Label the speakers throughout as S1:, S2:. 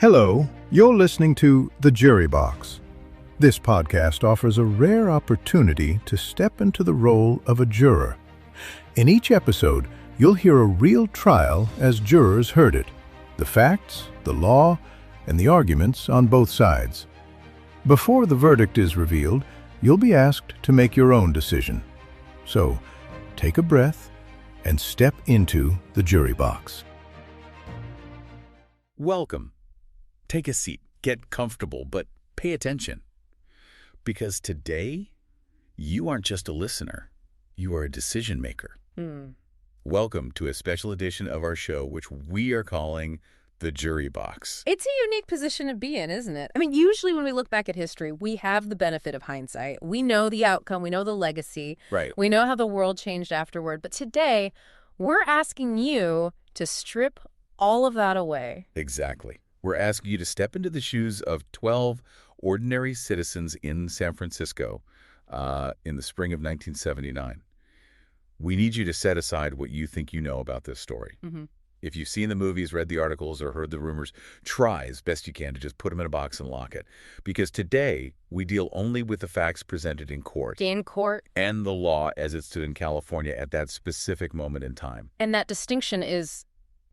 S1: Hello, you're listening to The Jury Box. This podcast offers a rare opportunity to step into the role of a juror. In each episode, you'll hear a real trial as jurors heard it, the facts, the law, and the arguments on both sides. Before the verdict is revealed, you'll be asked to make your own decision. So, take a breath and step into the jury box.
S2: Welcome. Take a seat, get comfortable, but pay attention. Because today, you aren't just a listener, you are a decision maker. Welcome to a special edition of our show, which we are calling The Jury Box.
S3: It's a unique position to be in, isn't it? I mean, usually when we look back at history, we have the benefit of hindsight. We know the outcome, we know the legacy.
S2: Right.
S3: We know how the world changed afterward. But today, we're asking you to strip all of that away.
S2: Exactly. We're asking you to step into the shoes of 12 ordinary citizens in San Francisco in the spring of 1979. We need you to set aside what you think you know about this story. If you've seen the movies, read the articles, or heard the rumors, try as best you can to just put them in a box and lock it. Because today, we deal only with the facts presented in court. And the law as it stood in California at that specific moment in time.
S3: And that distinction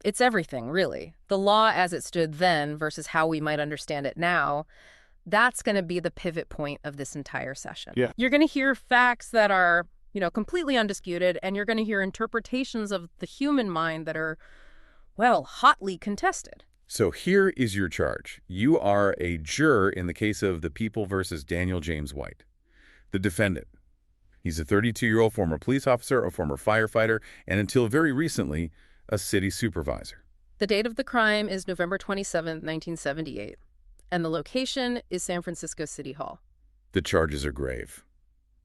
S3: it's everything, really. The law as it stood then versus how we might understand it now, that's going to be the pivot point of this entire session.
S2: Yeah.
S3: You're going to hear facts that are, completely undisputed, and you're going to hear interpretations of the human mind that are, well, hotly contested.
S2: So here is your charge. You are a juror in the case of the People versus Daniel James White, the defendant. He's a 32-year-old former police officer, a former firefighter, and until very recently, a city supervisor.
S3: The date of the crime is November 27, 1978, and the location is San Francisco City Hall.
S2: The charges are grave.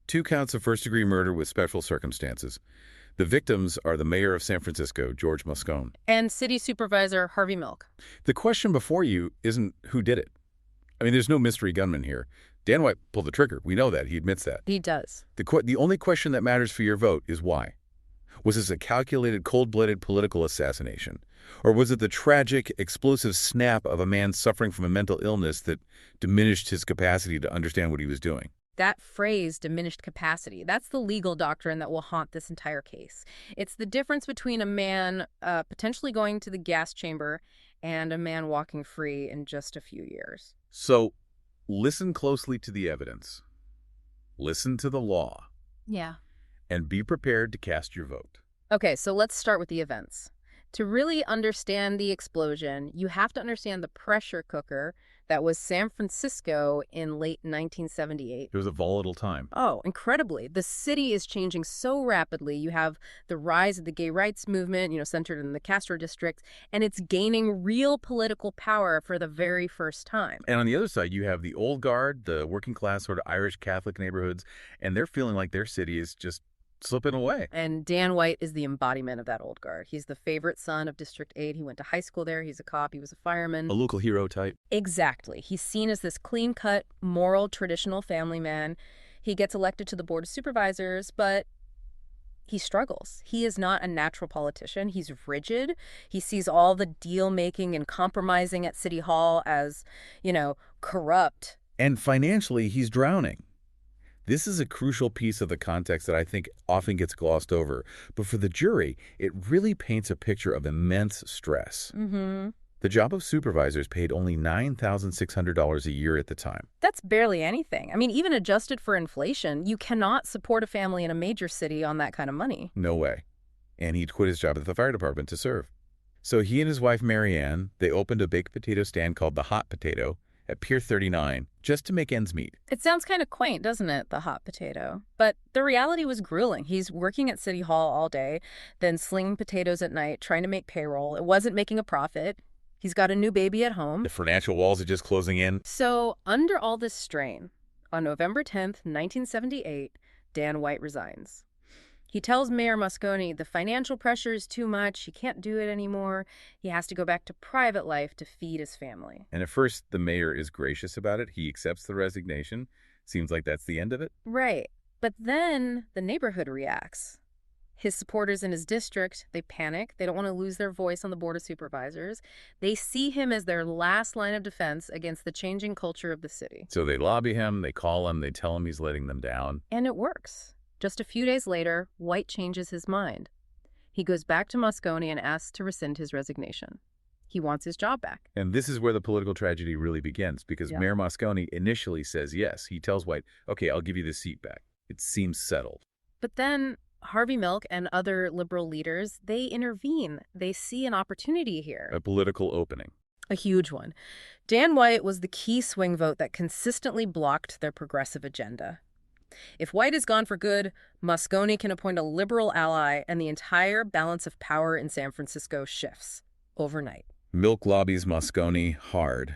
S2: 2 counts of first-degree murder with special circumstances. The victims are the mayor of San Francisco, George Moscone,
S3: and city supervisor Harvey Milk.
S2: The question before you isn't who did it. I mean, there's no mystery gunman here. Dan White pulled the trigger. We know that. He admits that.
S3: He does.
S2: The only question that matters for your vote is why. Was this a calculated, cold-blooded political assassination? Or was it the tragic, explosive snap of a man suffering from a mental illness that diminished his capacity to understand what he was doing?
S3: That phrase, diminished capacity, that's the legal doctrine that will haunt this entire case. It's the difference between a man potentially going to the gas chamber and a man walking free in just a few years.
S2: So, listen closely to the evidence. Listen to the law.
S3: Yeah.
S2: And be prepared to cast your vote.
S3: Okay, so let's start with the events. To really understand the explosion, you have to understand the pressure cooker that was San Francisco in late 1978.
S2: It was a volatile time.
S3: Oh, incredibly. The city is changing so rapidly. You have the rise of the gay rights movement, centered in the Castro district, and it's gaining real political power for the very first time.
S2: And on the other side, you have the old guard, the working class sort of Irish Catholic neighborhoods, and they're feeling like their city is just slipping away.
S3: And Dan White is the embodiment of that old guard. He's the favorite son of District 8. He went to high school there. He's a cop. He was a fireman.
S2: A local hero type.
S3: Exactly. He's seen as this clean-cut, moral, traditional family man. He gets elected to the Board of Supervisors, but he struggles. He is not a natural politician. He's rigid. He sees all the deal-making and compromising at City Hall as, corrupt.
S2: And financially, he's drowning. This is a crucial piece of the context that I think often gets glossed over. But for the jury, it really paints a picture of immense stress. The job of supervisors paid only $9,600 a year at the time.
S3: That's barely anything. I mean, even adjusted for inflation, you cannot support a family in a major city on that kind of money.
S2: No way. And he'd quit his job at the fire department to serve. So he and his wife, Marianne, they opened a baked potato stand called The Hot Potato at Pier 39 just to make ends meet.
S3: It sounds kind of quaint, doesn't it, the hot potato? But the reality was grueling. He's working at City Hall all day, then slinging potatoes at night, trying to make payroll. It wasn't making a profit. He's got a new baby at home.
S2: The financial walls are just closing in.
S3: So under all this strain, on November 10th, 1978, Dan White resigns. He tells Mayor Moscone the financial pressure is too much. He can't do it anymore. He has to go back to private life to feed his family.
S2: And at first, the mayor is gracious about it. He accepts the resignation. Seems like that's the end of it.
S3: Right. But then the neighborhood reacts. His supporters in his district, they panic. They don't want to lose their voice on the Board of Supervisors. They see him as their last line of defense against the changing culture of the city.
S2: So they lobby him, they call him, they tell him he's letting them down.
S3: And it works. Just a few days later, White changes his mind. He goes back to Moscone and asks to rescind his resignation. He wants his job back.
S2: And this is where the political tragedy really begins, because Mayor Moscone initially says yes. He tells White, okay, I'll give you the seat back. It seems settled.
S3: But then Harvey Milk and other liberal leaders, they intervene. They see an opportunity here.
S2: A political opening.
S3: A huge one. Dan White was the key swing vote that consistently blocked their progressive agenda. If White is gone for good, Moscone can appoint a liberal ally, and the entire balance of power in San Francisco shifts overnight.
S2: Milk lobbies Moscone hard.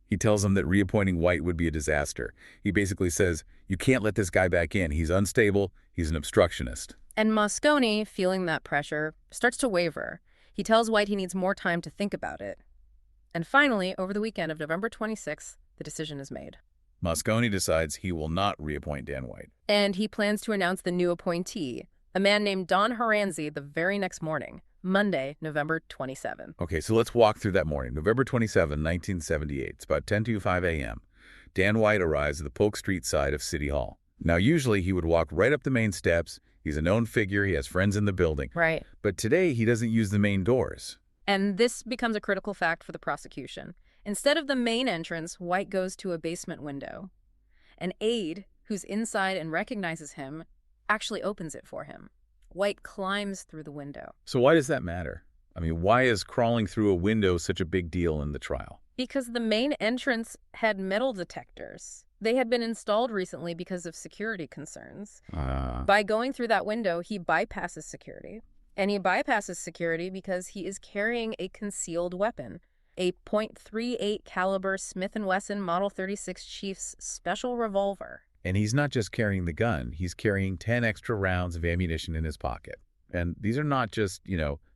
S2: He tells him that reappointing White would be a disaster. He basically says, you can't let this guy back in. He's unstable. He's an obstructionist.
S3: And Moscone, feeling that pressure, starts to waver. He tells White he needs more time to think about it. And finally, over the weekend of November 26th, the decision is made.
S2: Moscone decides he will not reappoint Dan White.
S3: And he plans to announce the new appointee, a man named Don Horanzi, the very next morning, Monday, November 27.
S2: Okay, so let's walk through that morning. November 27, 1978. It's about 10:05 a.m. Dan White arrives at the Polk Street side of City Hall. Now, usually he would walk right up the main steps. He's a known figure. He has friends in the building.
S3: Right.
S2: But today, he doesn't use the main doors.
S3: And this becomes a critical fact for the prosecution. Instead of the main entrance, White goes to a basement window. An aide, who's inside and recognizes him, actually opens it for him. White climbs through the window.
S2: So why does that matter? I mean, why is crawling through a window such a big deal in the trial?
S3: Because the main entrance had metal detectors. They had been installed recently because of security concerns. By going through that window, he bypasses security. And he bypasses security because he is carrying a concealed weapon, a .38 caliber Smith & Wesson Model 36 Chief's special revolver.
S2: And he's not just carrying the gun. He's carrying 10 extra rounds of ammunition in his pocket. And these are not just,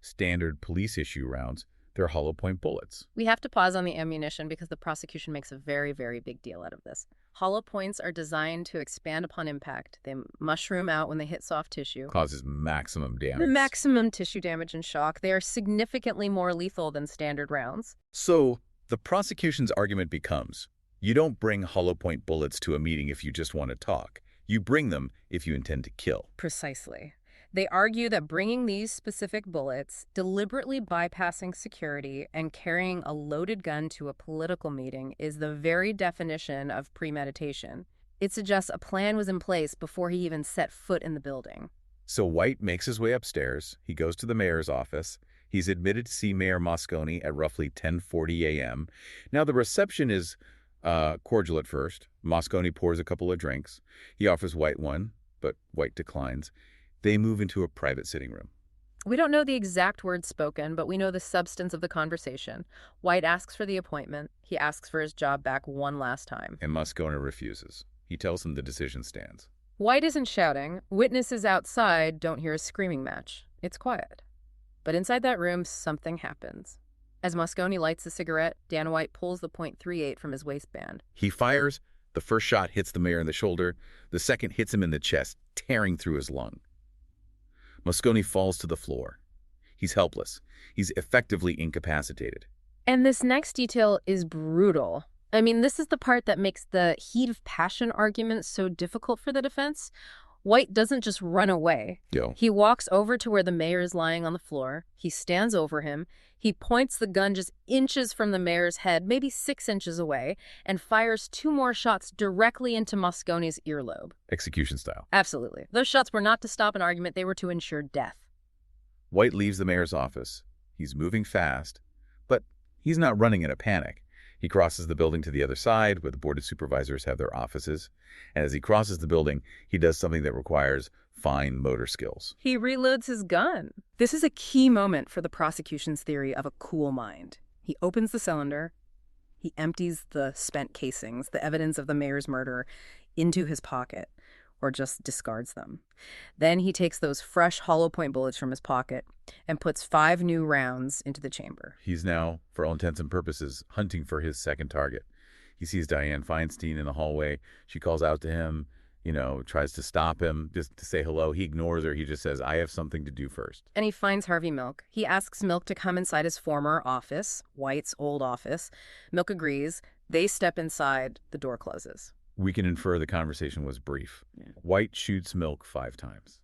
S2: standard police issue rounds. They're hollow point bullets.
S3: We have to pause on the ammunition because the prosecution makes a very, very big deal out of this. Hollow points are designed to expand upon impact. They mushroom out when they hit soft tissue.
S2: Causes maximum damage.
S3: Maximum tissue damage and shock. They are significantly more lethal than standard rounds.
S2: So the prosecution's argument becomes, you don't bring hollow point bullets to a meeting if you just want to talk. You bring them if you intend to kill.
S3: Precisely. They argue that bringing these specific bullets, deliberately bypassing security, and carrying a loaded gun to a political meeting is the very definition of premeditation. It suggests a plan was in place before he even set foot in the building.
S2: So White makes his way upstairs. He goes to the mayor's office. He's admitted to see Mayor Moscone at roughly 10:40 a.m. Now, the reception is cordial at first. Moscone pours a couple of drinks. He offers White one, but White declines. They move into a private sitting room.
S3: We don't know the exact words spoken, but we know the substance of the conversation. White asks for the appointment. He asks for his job back one last time.
S2: And Moscone refuses. He tells him the decision stands.
S3: White isn't shouting. Witnesses outside don't hear a screaming match. It's quiet. But inside that room, something happens. As Moscone lights a cigarette, Dan White pulls the .38 from his waistband.
S2: He fires. The first shot hits the mayor in the shoulder. The second hits him in the chest, tearing through his lung. Moscone falls to the floor. He's helpless. He's effectively incapacitated.
S3: And this next detail is brutal. I mean, this is the part that makes the heat of passion argument so difficult for the defense. White doesn't just run away. He walks over to where the mayor is lying on the floor. He stands over him. He points the gun just inches from the mayor's head, maybe 6 inches away, and fires 2 more shots directly into Moscone's earlobe.
S2: Execution style.
S3: Absolutely. Those shots were not to stop an argument. They were to ensure death.
S2: White leaves the mayor's office. He's moving fast, but he's not running in a panic. He crosses the building to the other side, where the Board of Supervisors have their offices. And as he crosses the building, he does something that requires fine motor skills.
S3: He reloads his gun. This is a key moment for the prosecution's theory of a cool mind. He opens the cylinder. He empties the spent casings, the evidence of the mayor's murder, into his pocket, or just discards them. Then he takes those fresh hollow point bullets from his pocket and puts 5 new rounds into the chamber.
S2: He's now, for all intents and purposes, hunting for his second target. He sees Dianne Feinstein in the hallway. She calls out to him, tries to stop him just to say hello. He ignores her. He just says, I have something to do first.
S3: And he finds Harvey Milk. He asks Milk to come inside his former office, White's old office. Milk agrees. They step inside. The door closes.
S2: We can infer the conversation was brief.
S3: Yeah.
S2: White shoots Milk 5 times.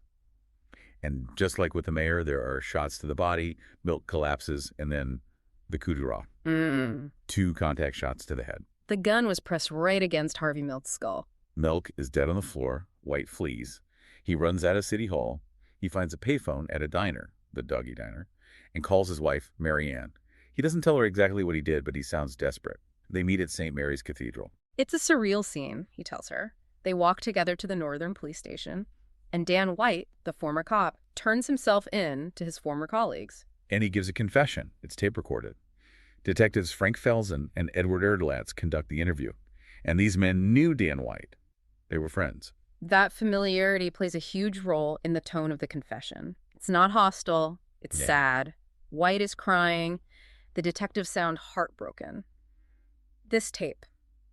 S2: And just like with the mayor, there are shots to the body, Milk collapses, and then the coup de grace. 2 contact shots to the head.
S3: The gun was pressed right against Harvey Milk's skull.
S2: Milk is dead on the floor. White flees. He runs out of City Hall. He finds a payphone at a diner, the Doggy Diner, and calls his wife, Mary Ann. He doesn't tell her exactly what he did, but he sounds desperate. They meet at St. Mary's Cathedral.
S3: It's a surreal scene, he tells her. They walk together to the Northern Police Station, and Dan White, the former cop, turns himself in to his former colleagues.
S2: And he gives a confession. It's tape recorded. Detectives Frank Felsen and Edward Erdelatz conduct the interview. And these men knew Dan White. They were friends.
S3: That familiarity plays a huge role in the tone of the confession. It's not hostile. It's sad. White is crying. The detectives sound heartbroken. This tape,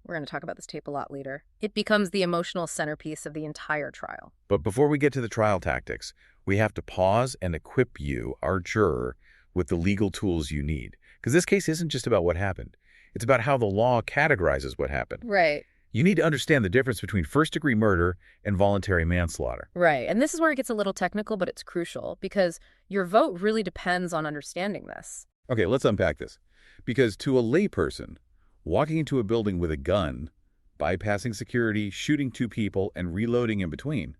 S3: we're going to talk about this tape a lot later, it becomes the emotional centerpiece of the entire trial.
S2: But before we get to the trial tactics, we have to pause and equip you, our juror, with the legal tools you need. Because this case isn't just about what happened. It's about how the law categorizes what happened.
S3: Right.
S2: You need to understand the difference between first-degree murder and voluntary manslaughter.
S3: Right. And this is where it gets a little technical, but it's crucial because your vote really depends on understanding this.
S2: Okay, let's unpack this. Because to a layperson, walking into a building with a gun, bypassing security, shooting 2 people, and reloading in between,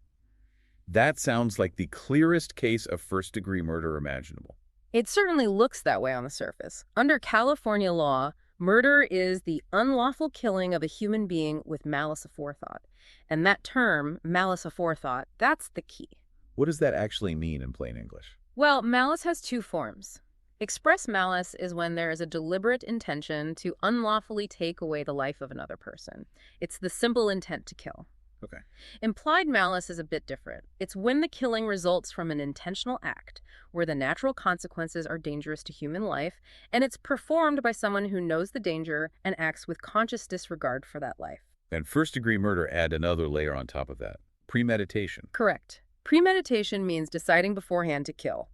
S2: that sounds like the clearest case of first-degree murder imaginable.
S3: It certainly looks that way on the surface. Under California law, murder is the unlawful killing of a human being with malice aforethought. And that term, malice aforethought, that's the key.
S2: What does that actually mean in plain English?
S3: Well, malice has 2 forms. Express malice is when there is a deliberate intention to unlawfully take away the life of another person. It's the simple intent to kill.
S2: Okay.
S3: Implied malice is a bit different. It's when the killing results from an intentional act, where the natural consequences are dangerous to human life, and it's performed by someone who knows the danger and acts with conscious disregard for that life.
S2: And first-degree murder add another layer on top of that. Premeditation.
S3: Correct. Premeditation means deciding beforehand to kill.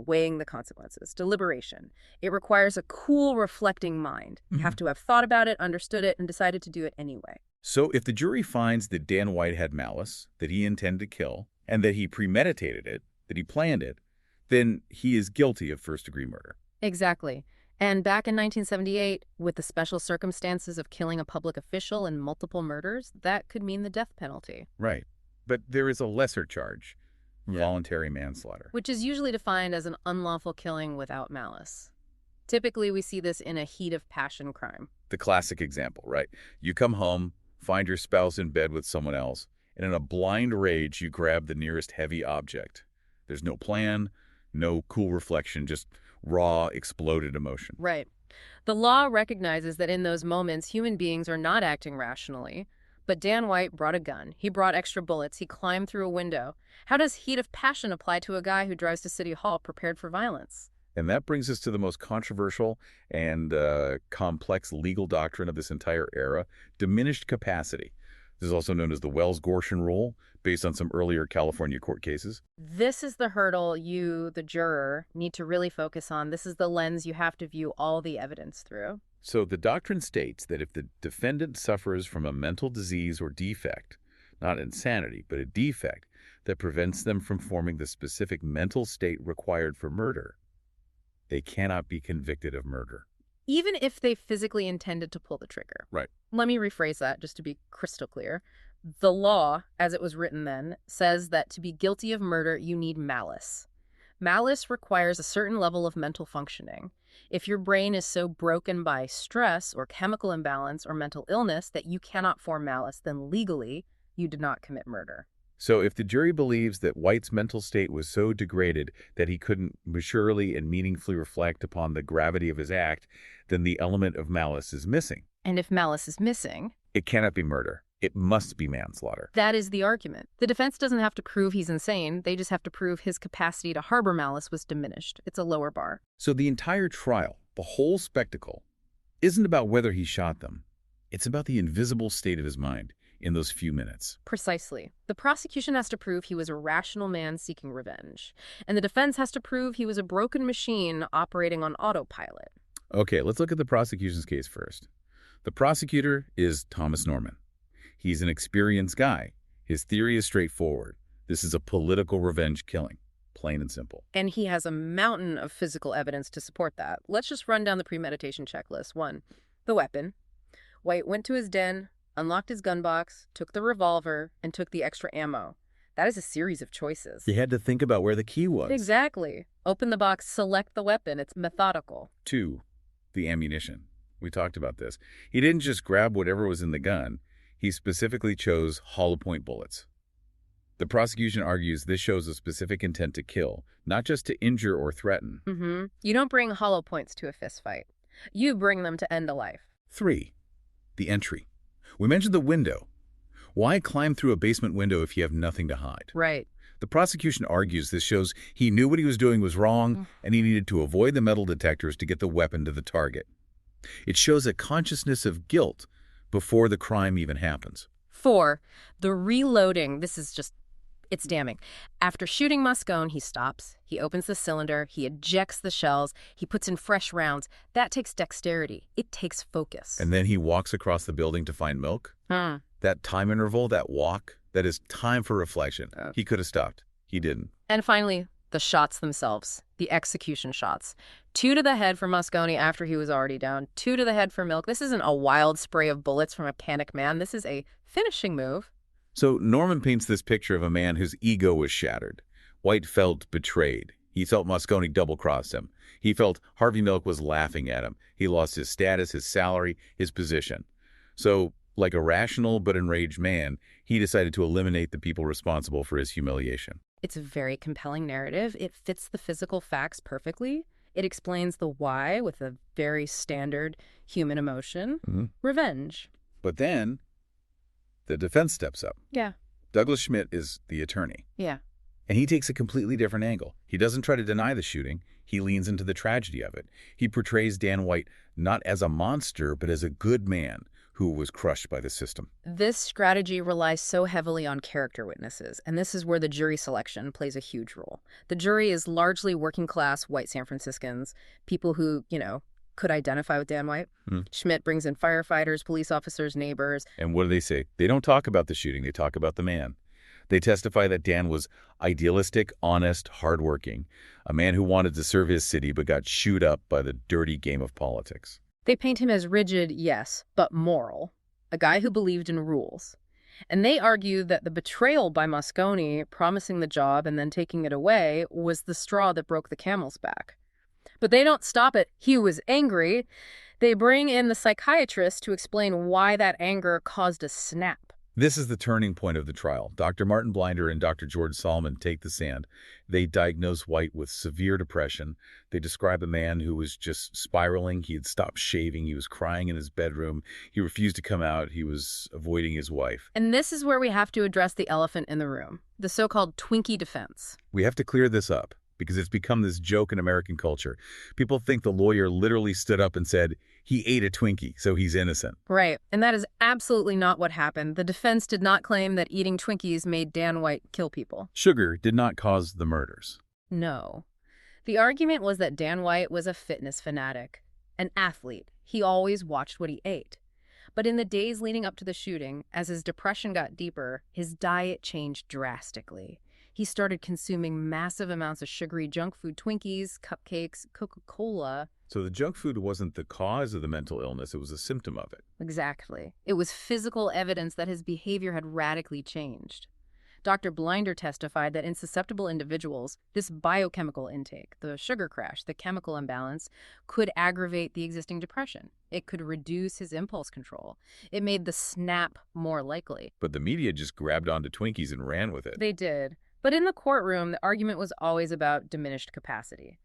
S3: Weighing the consequences. Deliberation. It requires a cool, reflecting mind. You have to have thought about it, understood it, and decided to do it anyway.
S2: So if the jury finds that Dan White had malice, that he intended to kill, and that he premeditated it, that he planned it, then he is guilty of first-degree murder.
S3: Exactly. And back in 1978, with the special circumstances of killing a public official and multiple murders, that could mean the death penalty.
S2: Right. But there is a lesser charge, voluntary manslaughter.
S3: Which is usually defined as an unlawful killing without malice. Typically, we see this in a heat of passion crime.
S2: The classic example, right? You come home, find your spouse in bed with someone else, and in a blind rage, you grab the nearest heavy object. There's no plan, no cool reflection, just raw, exploded emotion.
S3: Right. The law recognizes that in those moments, human beings are not acting rationally. But Dan White brought a gun. He brought extra bullets. He climbed through a window. How does heat of passion apply to a guy who drives to City Hall prepared for violence?
S2: And that brings us to the most controversial and complex legal doctrine of this entire era, diminished capacity. This is also known as the Wells-Gorshon rule, based on some earlier California court cases.
S3: This is the hurdle you, the juror, need to really focus on. This is the lens you have to view all the evidence through.
S2: So the doctrine states that if the defendant suffers from a mental disease or defect, not insanity, but a defect that prevents them from forming the specific mental state required for murder, they cannot be convicted of murder.
S3: Even if they physically intended to pull the trigger.
S2: Right.
S3: Let me rephrase that just to be crystal clear. The law, as it was written then, says that to be guilty of murder, you need malice. Malice requires a certain level of mental functioning. If your brain is so broken by stress or chemical imbalance or mental illness that you cannot form malice, then legally, you did not commit murder.
S2: So if the jury believes that White's mental state was so degraded that he couldn't maturely and meaningfully reflect upon the gravity of his act, then the element of malice is missing.
S3: And if malice is missing,
S2: it cannot be murder. It must be manslaughter.
S3: That is the argument. The defense doesn't have to prove he's insane. They just have to prove his capacity to harbor malice was diminished. It's a lower bar.
S2: So the entire trial, the whole spectacle, isn't about whether he shot them. It's about the invisible state of his mind, in those few minutes.
S3: Precisely. The prosecution has to prove he was a rational man seeking revenge, and the defense has to prove he was a broken machine operating on autopilot.
S2: Okay, let's look at the prosecution's case first. The prosecutor is Thomas Norman. He's an experienced guy. His theory is straightforward. This is a political revenge killing, plain and simple.
S3: And he has a mountain of physical evidence to support that. Let's just run down the premeditation checklist. 1, the weapon. White went to his den, unlocked his gun box, took the revolver, and took the extra ammo. That is a series of choices.
S2: He had to think about where the key was.
S3: Exactly. Open the box, select the weapon. It's methodical.
S2: 2, the ammunition. We talked about this. He didn't just grab whatever was in the gun. He specifically chose hollow point bullets. The prosecution argues this shows a specific intent to kill, not just to injure or threaten.
S3: You don't bring hollow points to a fistfight. You bring them to end a life.
S2: 3, the entry. We mentioned the window. Why climb through a basement window if you have nothing to hide?
S3: Right.
S2: The prosecution argues this shows he knew what he was doing was wrong, and he needed to avoid the metal detectors to get the weapon to the target. It shows a consciousness of guilt before the crime even happens.
S3: 4, the reloading. This is just, it's damning. After shooting Moscone, he stops, he opens the cylinder, he ejects the shells, he puts in fresh rounds. That takes dexterity. It takes focus.
S2: And then he walks across the building to find milk. That time interval, that walk, that is time for reflection. He could have stopped. He didn't.
S3: And finally, the shots themselves, the execution shots. 2 to the head for Moscone after he was already down, 2 to the head for Milk. This isn't a wild spray of bullets from a panic man. This is a finishing move.
S2: So Norman paints this picture of a man whose ego was shattered. White felt betrayed. He felt Moscone double-crossed him. He felt Harvey Milk was laughing at him. He lost his status, his salary, his position. So, like a rational but enraged man, he decided to eliminate the people responsible for his humiliation.
S3: It's a very compelling narrative. It fits the physical facts perfectly. It explains the why with a very standard human emotion. Revenge.
S2: But then, the defense steps up.
S3: Yeah.
S2: Douglas Schmidt is the attorney.
S3: Yeah.
S2: And he takes a completely different angle. He doesn't try to deny the shooting. He leans into the tragedy of it. He portrays Dan White not as a monster, but as a good man who was crushed by the system.
S3: This strategy relies so heavily on character witnesses, and this is where the jury selection plays a huge role. The jury is largely working-class white San Franciscans, people who, could identify with Dan White. Schmidt brings in firefighters, police officers, neighbors.
S2: And what do they say? They don't talk about the shooting. They talk about the man. They testify that Dan was idealistic, honest, hardworking, a man who wanted to serve his city but got chewed up by the dirty game of politics.
S3: They paint him as rigid, yes, but moral, a guy who believed in rules. And they argue that the betrayal by Moscone, promising the job and then taking it away, was the straw that broke the camel's back. But they don't stop at he was angry. They bring in the psychiatrist to explain why that anger caused a snap.
S2: This is the turning point of the trial. Dr. Martin Blinder and Dr. George Solomon take the stand. They diagnose White with severe depression. They describe a man who was just spiraling. He had stopped shaving. He was crying in his bedroom. He refused to come out. He was avoiding his wife.
S3: And this is where we have to address the elephant in the room, the so-called Twinkie defense.
S2: We have to clear this up because it's become this joke in American culture. People think the lawyer literally stood up and said, he ate a Twinkie, so he's innocent.
S3: Right, and that is absolutely not what happened. The defense did not claim that eating Twinkies made Dan White kill people.
S2: Sugar did not cause the murders.
S3: No. The argument was that Dan White was a fitness fanatic, an athlete. He always watched what he ate. But in the days leading up to the shooting, as his depression got deeper, his diet changed drastically. He started consuming massive amounts of sugary junk food, Twinkies, cupcakes, Coca-Cola.
S2: So the junk food wasn't the cause of the mental illness, it was a symptom of it.
S3: Exactly. It was physical evidence that his behavior had radically changed. Dr. Blinder testified that in susceptible individuals, this biochemical intake, the sugar crash, the chemical imbalance, could aggravate the existing depression. It could reduce his impulse control. It made the snap more likely.
S2: But the media just grabbed onto Twinkies and ran with it.
S3: They did. But in the courtroom, the argument was always about diminished capacity.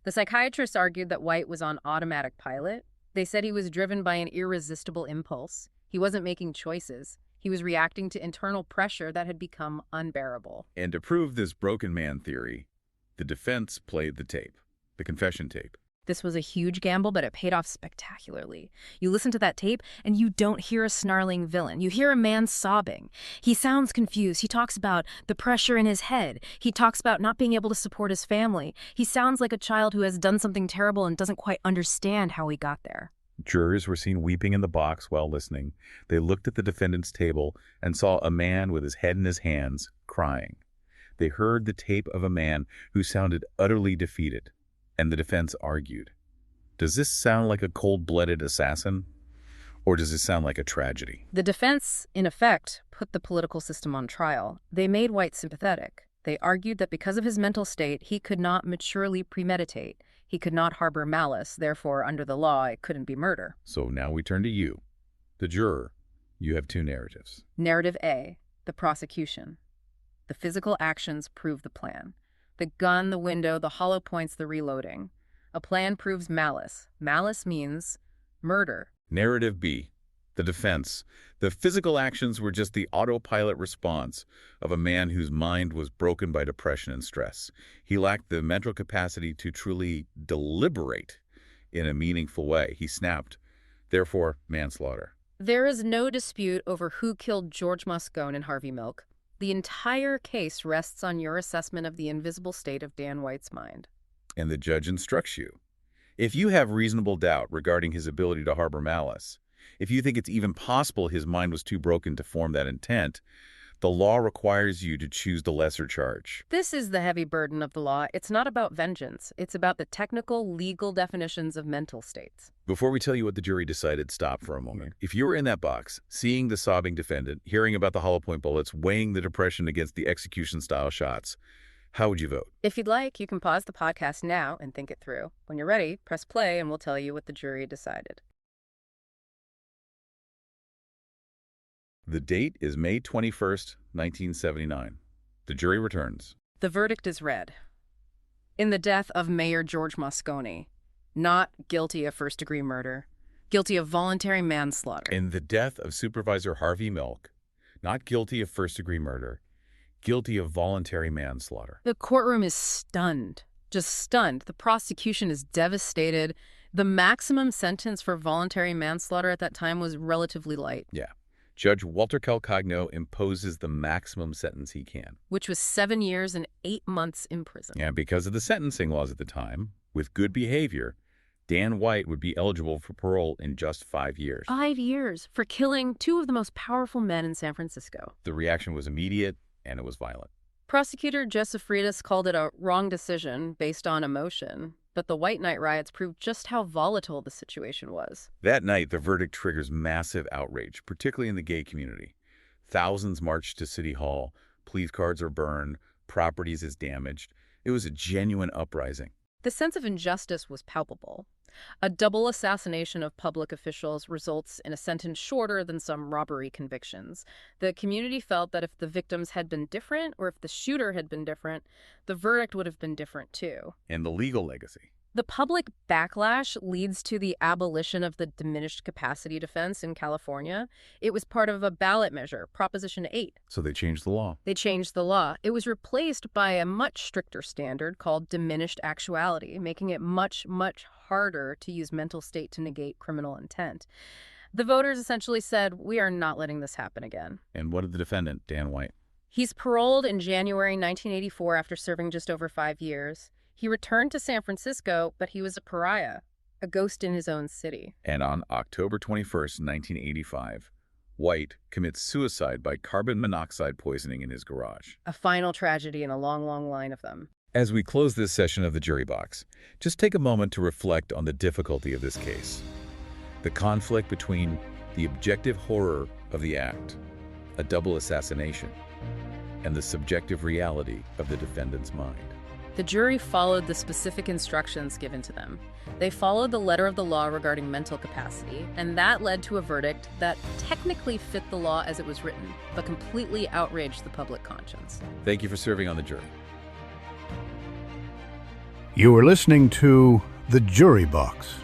S3: The psychiatrists argued that White was on automatic pilot. They said he was driven by an irresistible impulse. He wasn't making choices. He was reacting to internal pressure that had become unbearable.
S2: And to prove this broken man theory, the defense played the tape, the confession tape.
S3: This was a huge gamble, but it paid off spectacularly. You listen to that tape, and you don't hear a snarling villain. You hear a man sobbing. He sounds confused. He talks about the pressure in his head. He talks about not being able to support his family. He sounds like a child who has done something terrible and doesn't quite understand how he got there.
S2: Jurors were seen weeping in the box while listening. They looked at the defendant's table and saw a man with his head in his hands, crying. They heard the tape of a man who sounded utterly defeated. And the defense argued, does this sound like a cold-blooded assassin, or does it sound like a tragedy?
S3: The defense, in effect, put the political system on trial. They made White sympathetic. They argued that because of his mental state, he could not maturely premeditate. He could not harbor malice. Therefore, under the law, it couldn't be murder.
S2: So now we turn to you, the juror. You have two narratives.
S3: Narrative A, the prosecution. The physical actions prove the plan. The gun, the window, the hollow points, the reloading. A plan proves malice. Malice means murder.
S2: Narrative B, the defense. The physical actions were just the autopilot response of a man whose mind was broken by depression and stress. He lacked the mental capacity to truly deliberate in a meaningful way. He snapped. Therefore, manslaughter.
S3: There is no dispute over who killed George Moscone and Harvey Milk. The entire case rests on your assessment of the invisible state of Dan White's mind.
S2: And the judge instructs you. If you have reasonable doubt regarding his ability to harbor malice, if you think it's even possible his mind was too broken to form that intent, the law requires you to choose the lesser charge.
S3: This is the heavy burden of the law. It's not about vengeance. It's about the technical, legal definitions of mental states.
S2: Before we tell you what the jury decided, stop for a moment. If you were in that box, seeing the sobbing defendant, hearing about the hollow point bullets, weighing the depression against the execution-style shots, how would you vote?
S3: If you'd like, you can pause the podcast now and think it through. When you're ready, press play and we'll tell you what the jury decided.
S2: The date is May 21st, 1979. The jury returns.
S3: The verdict is read. In the death of Mayor George Moscone, not guilty of first-degree murder, guilty of voluntary manslaughter.
S2: In the death of Supervisor Harvey Milk, not guilty of first-degree murder, guilty of voluntary manslaughter.
S3: The courtroom is stunned, just stunned. The prosecution is devastated. The maximum sentence for voluntary manslaughter at that time was relatively light.
S2: Yeah. Judge Walter Calcagno imposes the maximum sentence he can,
S3: which was 7 years and 8 months in prison.
S2: And because of the sentencing laws at the time, with good behavior, Dan White would be eligible for parole in just 5 years.
S3: 5 years for killing two of the most powerful men in San Francisco.
S2: The reaction was immediate, and it was violent.
S3: Prosecutor Joseph Freitas called it a wrong decision based on emotion, but the White Night riots proved just how volatile the situation was.
S2: That night, the verdict triggers massive outrage, particularly in the gay community. Thousands marched to City Hall, plea cards are burned, properties is damaged. It was a genuine uprising.
S3: The sense of injustice was palpable. A double assassination of public officials results in a sentence shorter than some robbery convictions. The community felt that if the victims had been different, or if the shooter had been different, the verdict would have been different too.
S2: And the legal legacy.
S3: The public backlash leads to the abolition of the diminished capacity defense in California. It was part of a ballot measure, Proposition 8.
S2: So they changed the law.
S3: They changed the law. It was replaced by a much stricter standard called diminished actuality, making it much, much harder to use mental state to negate criminal intent. The voters essentially said, we are not letting this happen again.
S2: And what did the defendant, Dan White?
S3: He's paroled in January 1984 after serving just over 5 years. He returned to San Francisco, but he was a pariah, a ghost in his own city.
S2: And on October 21st, 1985, White commits suicide by carbon monoxide poisoning in his garage.
S3: A final tragedy in a long, long line of them.
S2: As we close this session of the Jury Box, just take a moment to reflect on the difficulty of this case. The conflict between the objective horror of the act, a double assassination, and the subjective reality of the defendant's mind.
S3: The jury followed the specific instructions given to them. They followed the letter of the law regarding mental capacity, and that led to a verdict that technically fit the law as it was written, but completely outraged the public conscience.
S2: Thank you for serving on the jury.
S1: You are listening to The Jury Box.